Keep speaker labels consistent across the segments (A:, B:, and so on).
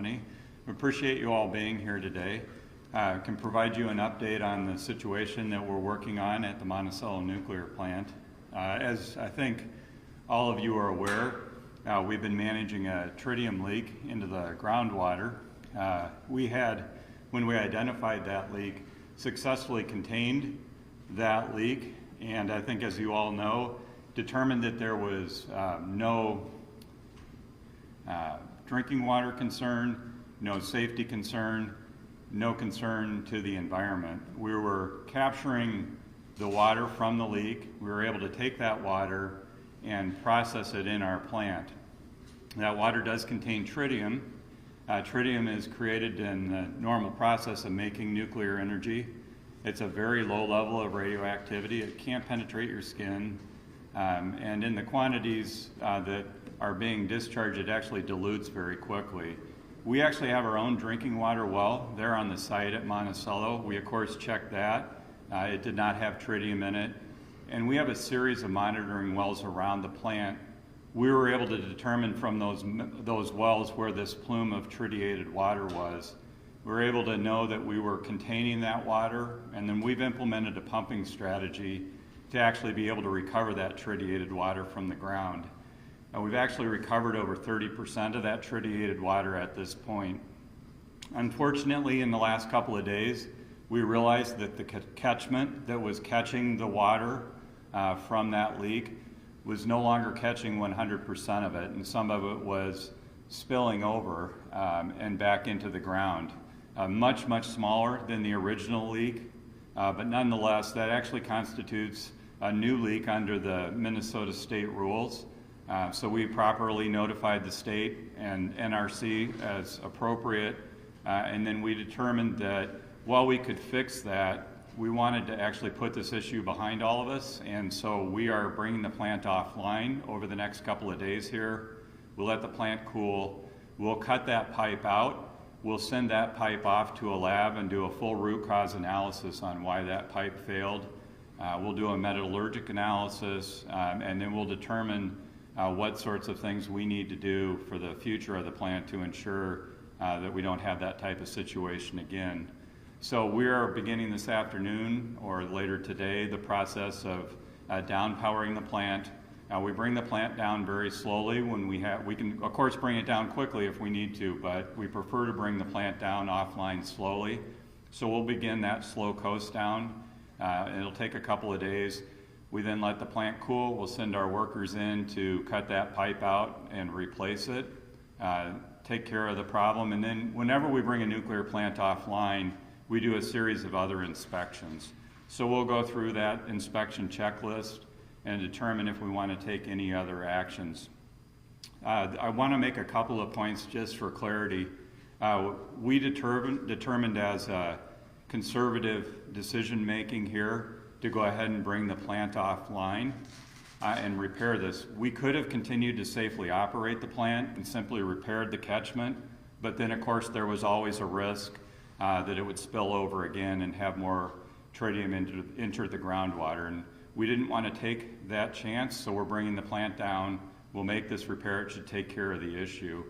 A: company. We appreciate you all being here today. I can provide you an update on the situation that we're working on at the Monticello nuclear plant. As I think all of you are aware, we've been managing a tritium leak into the groundwater. We had, when we identified that leak, successfully contained that leak, and I think, as you all know, determined that there was no drinking water concern, no safety concern, no concern to the environment. We were capturing the water from the leak. We were able to take that water and process it in our plant. That water does contain tritium. Tritium is created in the normal process of making nuclear energy. It's a very low level of radioactivity. It can't penetrate your skin. And in the quantities that are being discharged, it actually dilutes very quickly. We actually have our own drinking water well there on the site at Monticello. We, of course, checked that. It did not have tritium in it. And we have a series of monitoring wells around the plant. We were able to determine from those wells where this plume of tritiated water was. We were able to know that we were containing that water, and then we've implemented a pumping strategy to actually be able to recover that tritiated water from the ground. We've actually recovered over 30% of that tritiated water at this point. Unfortunately, in the last couple of days, we realized that the catchment that was catching the water from that leak was no longer catching 100% of it, and some of it was spilling over and back into the ground. Much, much smaller than the original leak, but nonetheless, that actually constitutes a new leak under the Minnesota state rules. So we properly notified the state and NRC as appropriate, and then we determined that while we could fix that, we wanted to actually put this issue behind all of us, and so we are bringing the plant offline over the next couple of days here. We'll let the plant cool. We'll cut that pipe out. We'll send that pipe off to a lab and do a full root cause analysis on why that pipe failed. We'll do a metallurgic analysis, and then we'll determine what sorts of things we need to do for the future of the plant to ensure that we don't have that type of situation again. So we are beginning this afternoon or later today the process of down-powering the plant. We bring the plant down very slowly when we can of course bring it down quickly if we need to, but we prefer to bring the plant down offline slowly. So we'll begin that slow coast down. It'll take a couple of days. We then let the plant cool. We'll send our workers in to cut that pipe out and replace it, take care of the problem, and then whenever we bring a nuclear plant offline, we do a series of other inspections. So we'll go through that inspection checklist and determine if we want to take any other actions. I want to make a couple of points just for clarity. We determined as a conservative decision making here to go ahead and bring the plant offline and repair this. We could have continued to safely operate the plant and simply repaired the catchment, but then of course there was always a risk that it would spill over again and have more tritium enter the groundwater. And we didn't want to take that chance, so we're bringing the plant down. We'll make this repair. It should take care of the issue.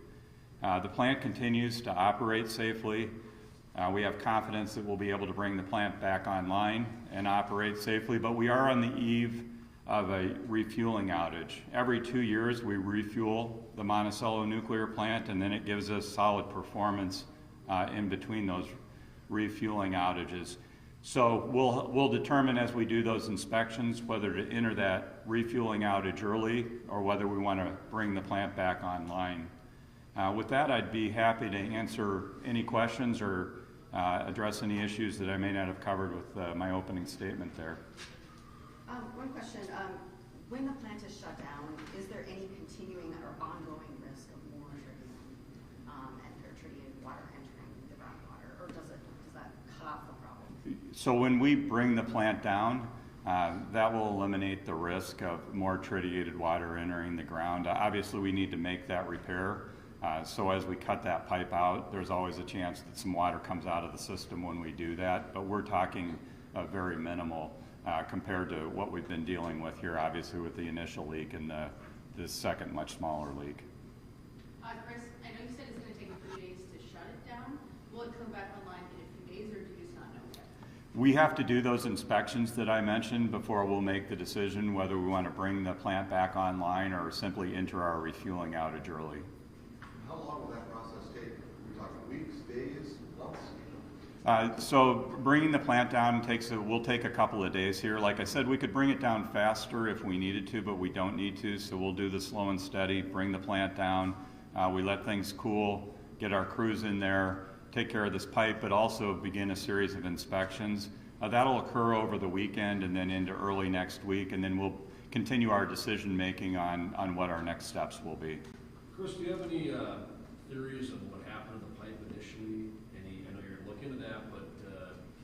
A: The plant continues to operate safely. We have confidence that we'll be able to bring the plant back online and operate safely, but we are on the eve of a refueling outage. Every 2 years we refuel the Monticello nuclear plant, and then it gives us solid performance in between those refueling outages. So we'll determine as we do those inspections whether to enter that refueling outage early or whether we want to bring the plant back online. With that, I'd be happy to answer any questions or address any issues that I may not have covered with my opening statement there.
B: One question, when the plant is shut down, is there any continuing or ongoing risk of more tritium and tritiated water entering the groundwater, or does that cut off the problem?
A: So when we bring the plant down, that will eliminate the risk of more tritiated water entering the ground. Obviously, we need to make that repair. So as we cut that pipe out, there's always a chance that some water comes out of the system when we do that, but we're talking very minimal compared to what we've been dealing with here, obviously with the initial leak and the second much smaller leak.
C: Chris, I know you said it's going to take a few days to back online in a few days, or do you just not know yet?
A: We have to do those inspections that I mentioned before we'll make the decision whether we want to bring the plant back online or simply enter our refueling outage early.
D: How long will that process take? Are we talking weeks, days, months?
A: So bringing the plant down will take a couple of days here. Like I said, we could bring it down faster if we needed to, but we don't need to. So we'll do the slow and steady, bring the plant down. We let things cool, get our crews in there, take care of this pipe, but also begin a series of inspections. That'll occur over the weekend and then into early next week, and then we'll continue our decision making on what our next steps will be.
E: Chris, do you have any theories on what happened to the pipe initially? I know you're looking into that, but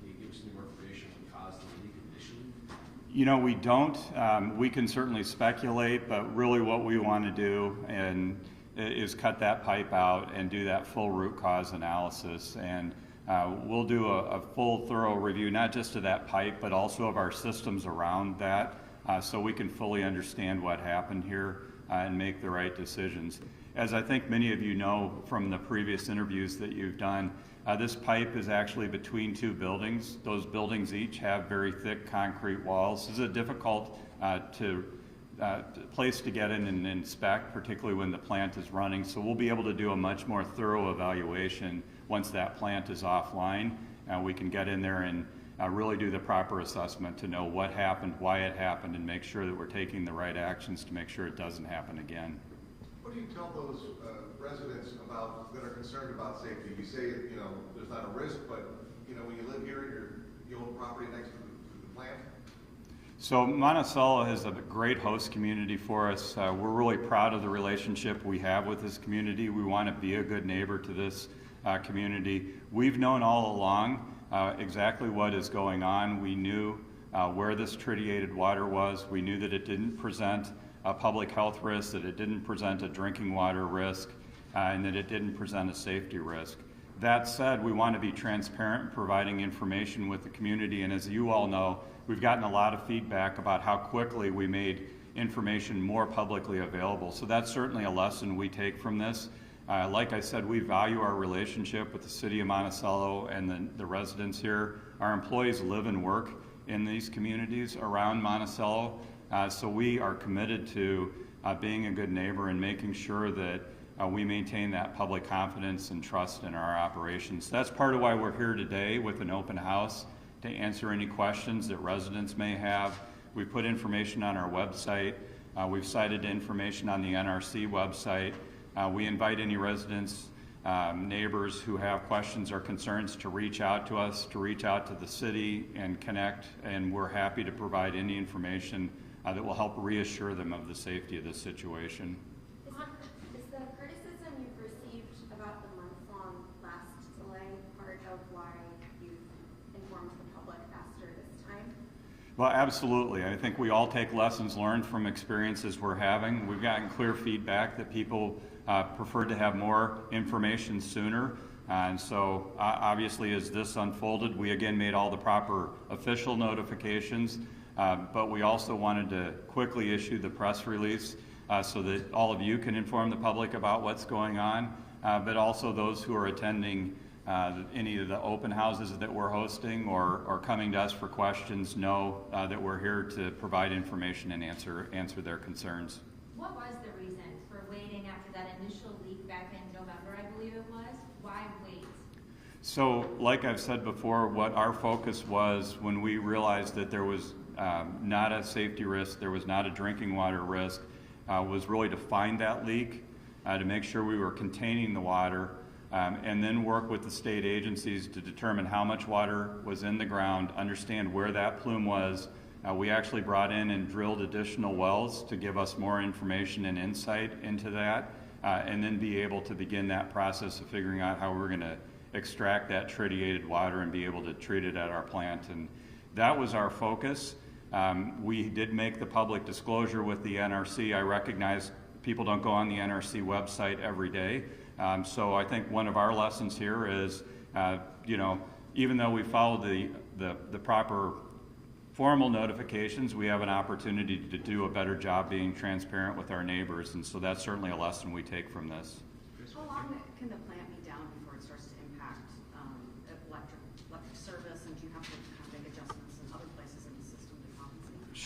E: can you give us any more information on what caused the leak initially?
A: You know, we don't. We can certainly speculate, but really what we want to do is cut that pipe out and do that full root cause analysis. And we'll do a full, thorough review, not just of that pipe, but also of our systems around that, so we can fully understand what happened here and make the right decisions. As I think many of you know from the previous interviews that you've done, this pipe is actually between two buildings. Those buildings each have very thick concrete walls. This is a difficult place to get in and inspect, particularly when the plant is running. So we'll be able to do a much more thorough evaluation once that plant is offline. We can get in there and really do the proper assessment to know what happened, why it happened, and make sure that we're taking the right actions to make sure it doesn't happen again.
D: What do you tell those residents that are concerned about safety? You say, there's not a risk, but, when you live here, you own property next to the plant?
A: So Monticello is a great host community for us. We're really proud of the relationship we have with this community. We want to be a good neighbor to this community. We've known all along exactly what is going on. We knew where this tritiated water was. We knew that it didn't present a public health risk, that it didn't present a drinking water risk, and that it didn't present a safety risk. That said, we want to be transparent, providing information with the community, and as you all know, we've gotten a lot of feedback about how quickly we made information more publicly available. So that's certainly a lesson we take from this. Like I said, we value our relationship with the city of Monticello and the residents here. Our employees live and work in these communities around Monticello. So we are committed to being a good neighbor and making sure that we maintain that public confidence and trust in our operations. That's part of why we're here today with an open house to answer any questions that residents may have. We put information on our website. We've cited information on the NRC website. We invite any residents, neighbors who have questions or concerns to reach out to us, to reach out to the city and connect, and we're happy to provide any information that will help reassure them of the safety of this situation.
F: Is the criticism you've received about the month-long last delay part of why you've informed the public faster this time?
A: Well, absolutely. I think we all take lessons learned from experiences we're having. We've gotten clear feedback that people prefer to have more information sooner. And so obviously as this unfolded, we again made all the proper official notifications, but we also wanted to quickly issue the press release so that all of you can inform the public about what's going on, but also those who are attending any of the open houses that we're hosting or coming to us for questions know that we're here to provide information and answer their concerns.
G: What was the reason for waiting after that initial leak back in November, I believe it was? Why wait?
A: So, like I've said before, what our focus was when we realized that there was not a safety risk, there was not a drinking water risk, was really to find that leak, to make sure we were containing the water, and then work with the state agencies to determine how much water was in the ground, understand where that plume was. We actually brought in and drilled additional wells to give us more information and insight into that, and then be able to begin that process of figuring out how we're going to extract that tritiated water and be able to treat it at our plant. And that was our focus. We did make the public disclosure with the NRC. I recognize people don't go on the NRC website every day. So I think one of our lessons here is, even though we followed the proper formal notifications, we have an opportunity to do a better job being transparent with our neighbors, and so that's certainly a lesson we take from this.
B: How long can the plant be down before it starts to impact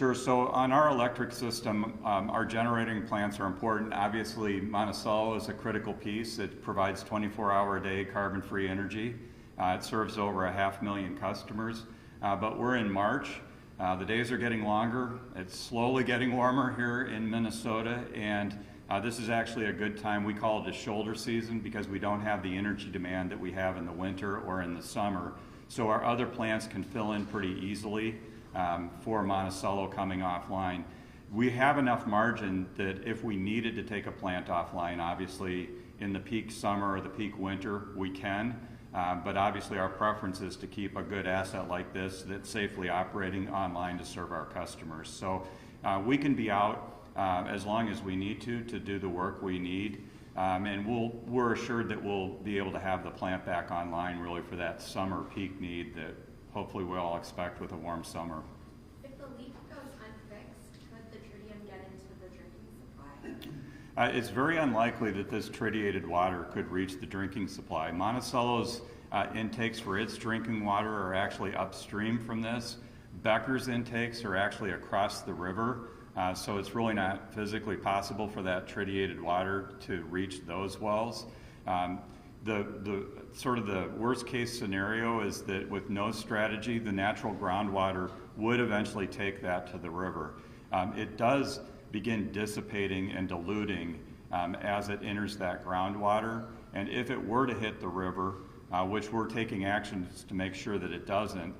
A: Sure. So on our electric system, our generating plants are important. Obviously, Monticello is a critical piece. It provides 24-hour-a-day carbon-free energy. It serves over 500,000 customers. But we're in March. The days are getting longer. It's slowly getting warmer here in Minnesota, and this is actually a good time. We call it a shoulder season because we don't have the energy demand that we have in the winter or in the summer. So our other plants can fill in pretty easily for Monticello coming offline. We have enough margin that if we needed to take a plant offline, obviously in the peak summer or the peak winter, we can. But obviously our preference is to keep a good asset like this that's safely operating online to serve our customers. So we can be out as long as we need to do the work we need. And we're assured that we'll be able to have the plant back online really for that summer peak need that hopefully we all expect with a warm summer.
F: If the leak goes unfixed, could the tritium get into the drinking supply?
A: It's very unlikely that this tritiated water could reach the drinking supply. Monticello's intakes for its drinking water are actually upstream from this. Becker's intakes are actually across the river, so it's really not physically possible for that tritiated water to reach those wells. The sort of the worst case scenario is that with no strategy, the natural groundwater would eventually take that to the river. It does begin dissipating and diluting as it enters that groundwater, and if it were to hit the river, which we're taking actions to make sure that it doesn't,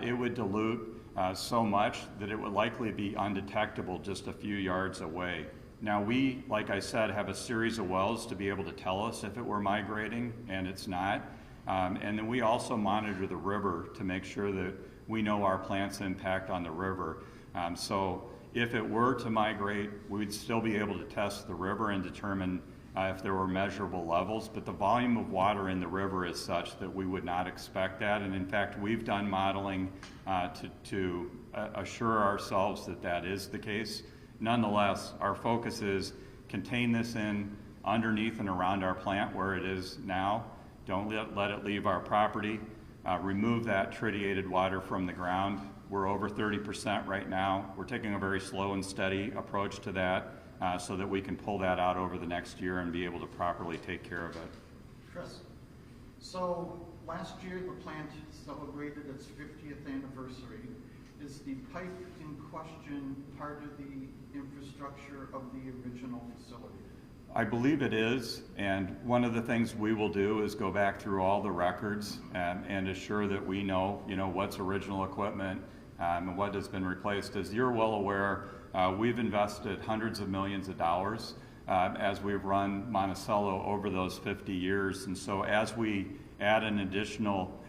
A: it would dilute so much that it would likely be undetectable just a few yards away. Now we, like I said, have a series of wells to be able to tell us if it were migrating, and it's not. And then we also monitor the river to make sure that we know our plant's impact on the river. So if it were to migrate, we'd still be able to test the river and determine if there were measurable levels, but the volume of water in the river is such that we would not expect that. And in fact, we've done modeling to assure ourselves that that is the case. Nonetheless, our focus is contain this in underneath and around our plant where it is now. Don't let it leave our property. Remove that tritiated water from the ground. We're over 30% right now. We're taking a very slow and steady approach to that so that we can pull that out over the next year and be able to properly take care of it.
H: Chris, so last year the plant celebrated its 50th anniversary. Is the pipe in question part of the infrastructure of the original facility?
A: I believe it is, and one of the things we will do is go back through all the records and assure that we know, what's original equipment and what has been replaced. As you're well aware, we've invested hundreds of millions of dollars as we've run Monticello over those 50 years, and so as we add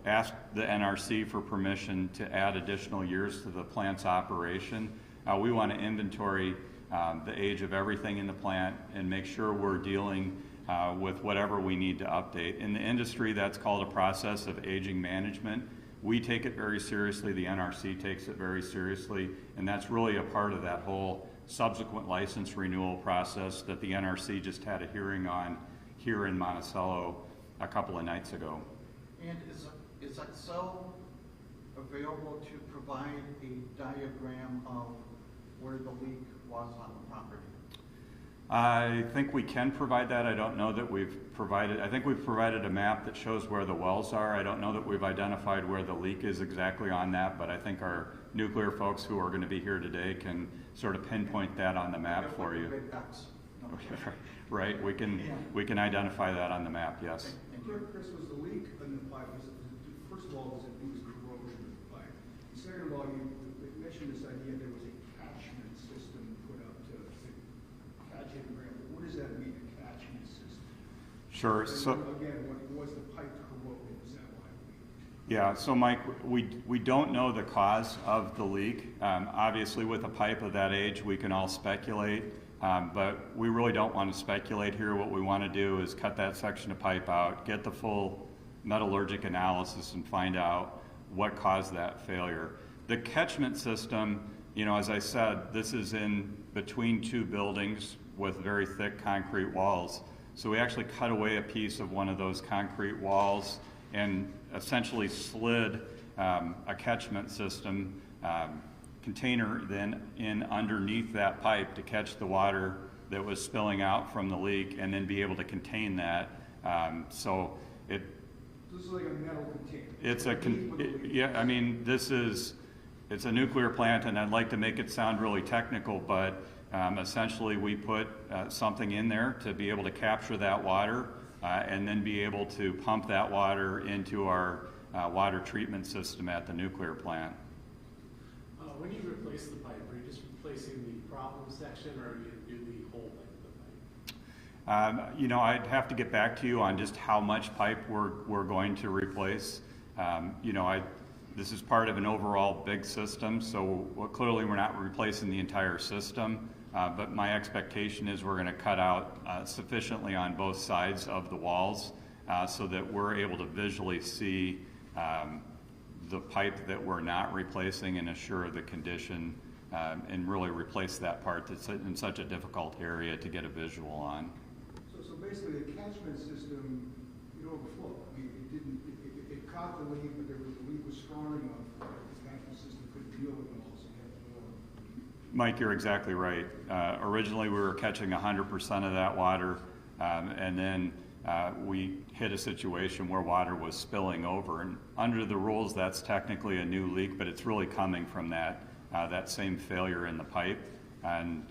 A: ask the NRC for permission to add additional years to the plant's operation, we want to inventory the age of everything in the plant and make sure we're dealing with whatever we need to update. In the industry, that's called a process of aging management. We take it very seriously, the NRC takes it very seriously, and that's really a part of that whole subsequent license renewal process that the NRC just had a hearing on here in Monticello a couple of nights ago.
H: And is Xcel available to provide a diagram of where the leak was on the property?
A: I think we can provide that. I don't know that we've provided, I think we've provided a map that shows where the wells are. I don't know that we've identified where the leak is exactly on that, but I think our nuclear folks who are going to be here today can sort of pinpoint that on the map for you.
H: Big X. No.
A: Right, we can identify that on the map, yes.
I: Chris, was the leak in the pipe, first of all, was it corrosion of the pipe? Second of all, you mentioned this idea there was a catchment system put up to catch it. What does that mean, a catchment system?
A: Sure. So
I: again, was the pipe corroded? Is that why it leaked?
A: Yeah, so Mike, we don't know the cause of the leak. Obviously, with a pipe of that age, we can all speculate. But we really don't want to speculate here. What we want to do is cut that section of pipe out, get the full metallurgic analysis and find out what caused that failure. The catchment system, as I said, this is in between two buildings with very thick concrete walls. So we actually cut away a piece of one of those concrete walls and essentially slid a catchment system container then in underneath that pipe to catch the water that was spilling out from the leak and then be able to contain that. So
I: This is like a metal container.
A: it's
I: Underneath with the leak.
A: yeah, I mean, it's a nuclear plant, and I'd like to make it sound really technical, but essentially we put something in there to be able to capture that water and then be able to pump that water into our water treatment system at the nuclear plant.
J: When you replace the pipe, are you just replacing the problem section, or you do the whole length of the pipe?
A: You know, I'd have to get back to you on just how much pipe we're going to replace. You know, this is part of an overall big system, so clearly we're not replacing the entire system, but my expectation is we're going to cut out sufficiently on both sides of the walls so that we're able to visually see the pipe that we're not replacing and assure the condition and really replace that part that's in such a difficult area to get a visual on.
I: So basically, the catchment system, it overflowed. I mean, it caught the leak, but the leak was strong enough that the catchment system couldn't deal with it all, so you had to go.
A: Mike, you're exactly right. Originally, we were catching 100% of that water, and then we hit a situation where water was spilling over. And under the rules, that's technically a new leak, but it's really coming from that same failure in the pipe. And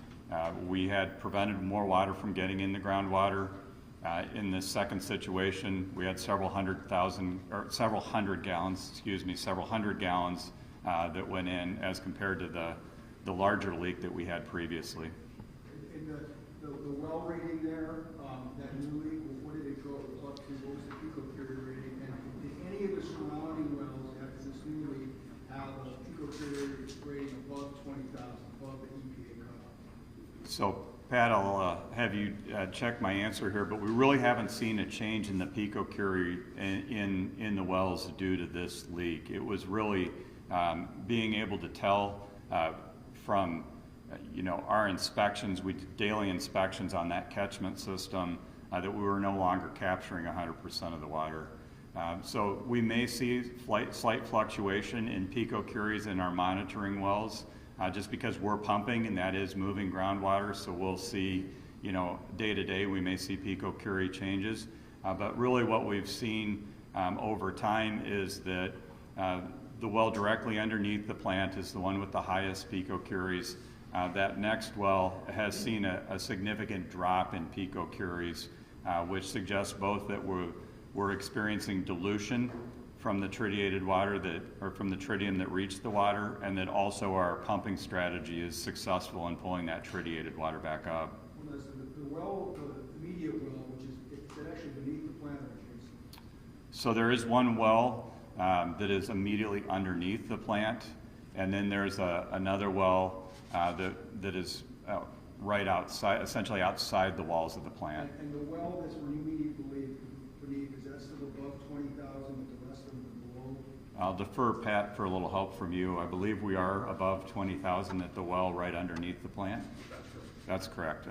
A: we had prevented more water from getting in the groundwater. In this second situation, we had several hundred gallons that went in as compared to the larger leak that we had previously.
I: In the well rating there, that new leak, what did it go up to? What was the picocurie rating? And did any of the surrounding wells after this new leak have a picocurie rating above 20,000, above the EPA cutoff?
A: So, Pat, I'll have you check my answer here, but we really haven't seen a change in the picocurie in the wells due to this leak. It was really being able to tell from our inspections, we did daily inspections on that catchment system, that we were no longer capturing 100% of the water. So we may see slight fluctuation in picocuries in our monitoring wells, just because we're pumping and that is moving groundwater. So we'll see, day to day, we may see picocurie changes. But really what we've seen over time is that the well directly underneath the plant is the one with the highest picocuries. That next well has seen a significant drop in picocuries, which suggests both that we're experiencing dilution from the tritiated water from the tritium that reached the water, and that also our pumping strategy is successful in pulling that tritiated water back up.
I: Well, the well, the immediate well, which is actually beneath the plant,
A: So there is one well that is immediately underneath the plant, and then there's another well that is right outside, essentially outside the walls of the plant.
I: And the well that's immediately beneath, is that still above 20,000, with the rest of them below?
A: I'll defer Pat for a little help from you. I believe we are above 20,000 at the well right underneath the plant. That's correct.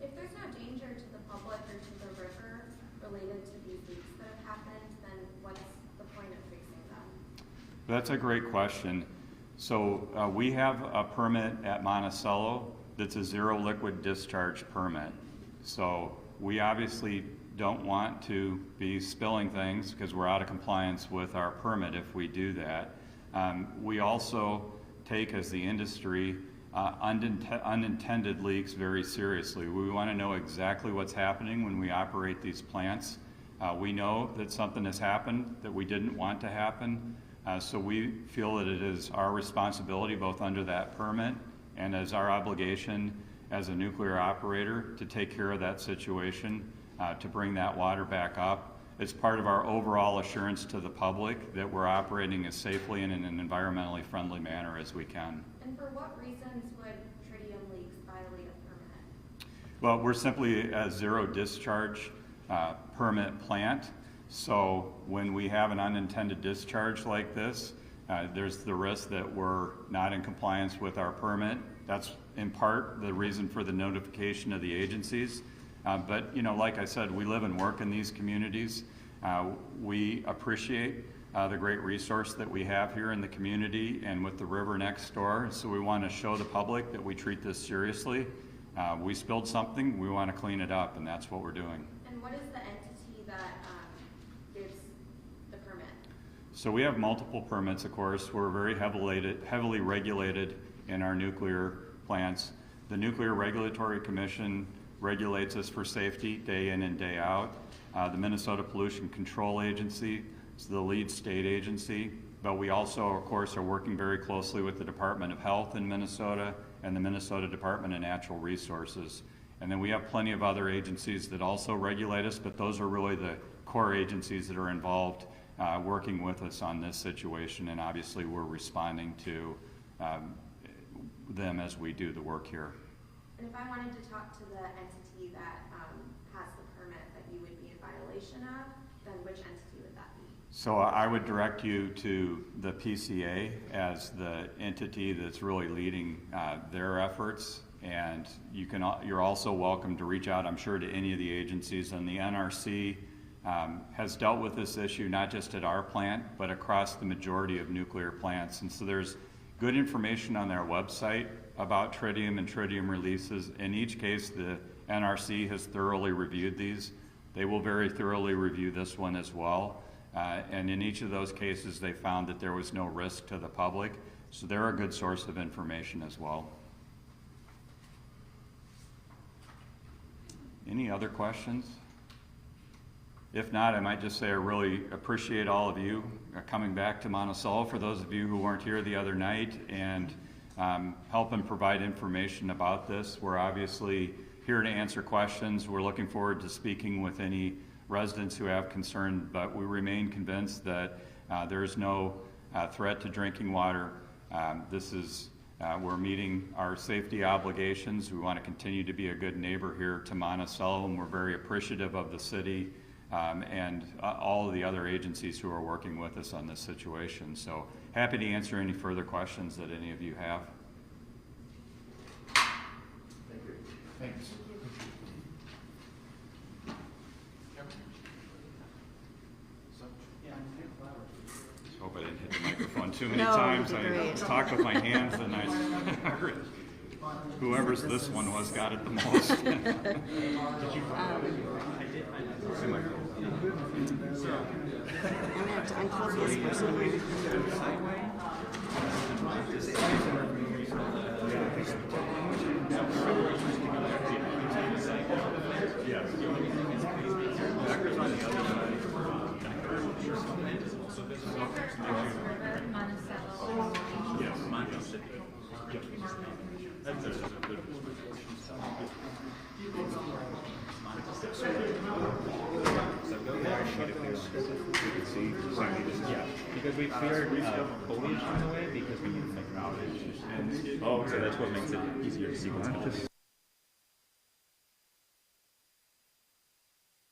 F: If there's no danger to the public or to the river related to these leaks that have happened, then what's the point of fixing them?
A: That's a great question. So we have a permit at Monticello that's a zero liquid discharge permit. So we obviously don't want to be spilling things because we're out of compliance with our permit if we do that. We also take, as the industry, unintended leaks very seriously. We want to know exactly what's happening when we operate these plants. We know that something has happened that we didn't want to happen. So we feel that it is our responsibility, both under that permit and as our obligation as a nuclear operator, to take care of that situation, to bring that water back up. It's part of our overall assurance to the public that we're operating as safely and in an environmentally friendly manner as we can.
F: And for what reasons would tritium leaks violate a permit?
A: Well, we're simply a zero discharge permit plant. So when we have an unintended discharge like this, there's the risk that we're not in compliance with our permit. That's in part the reason for the notification of the agencies. But like I said, we live and work in these communities. We appreciate the great resource that we have here in the community and with the river next door. So we want to show the public that we treat this seriously. We spilled something, we want to clean it up, and that's what we're doing.
F: And what is the entity that gives the permit?
A: So we have multiple permits, of course. We're very heavily regulated in our nuclear plants. The Nuclear Regulatory Commission regulates us for safety day in and day out. The Minnesota Pollution Control Agency is the lead state agency, but we also, of course, are working very closely with the Department of Health in Minnesota and the Minnesota Department of Natural Resources. And then we have plenty of other agencies that also regulate us, but those are really the core agencies that are involved working with us on this situation, and obviously we're responding to them as we do the work here.
F: And if I wanted to talk to the entity that has the permit that you would be in violation of, then which entity would that be?
A: So I would direct you to the PCA as the entity that's really leading their efforts, and you're also welcome to reach out, I'm sure, to any of the agencies. And the NRC has dealt with this issue not just at our plant, but across the majority of nuclear plants. And so there's good information on their website about tritium and tritium releases. In each case, the NRC has thoroughly reviewed these. They will very thoroughly review this one as well. And in each of those cases, they found that there was no risk to the public. So they're a good source of information as well. Any other questions? If not, I might just say I really appreciate all of you coming back to Monticello, for those of you who weren't here the other night, and helping provide information about this. We're obviously here to answer questions. We're looking forward to speaking with any residents who have concern, but we remain convinced that there is no threat to drinking water. We're meeting our safety obligations. We want to continue to be a good neighbor here to Monticello, and we're very appreciative of the city and all of the other agencies who are working with us on this situation. So happy to answer any further questions that any of you have.
D: Thank you.
A: Thanks. Just hope I didn't hit the microphone too many times. I talked with my hands and I whoever's this one was got it the most.
B: I'm gonna have to unclose this person.
K: Because we feared foliage on the way because we need to make an outage. Oh, so that's what makes it easier to see what's going on.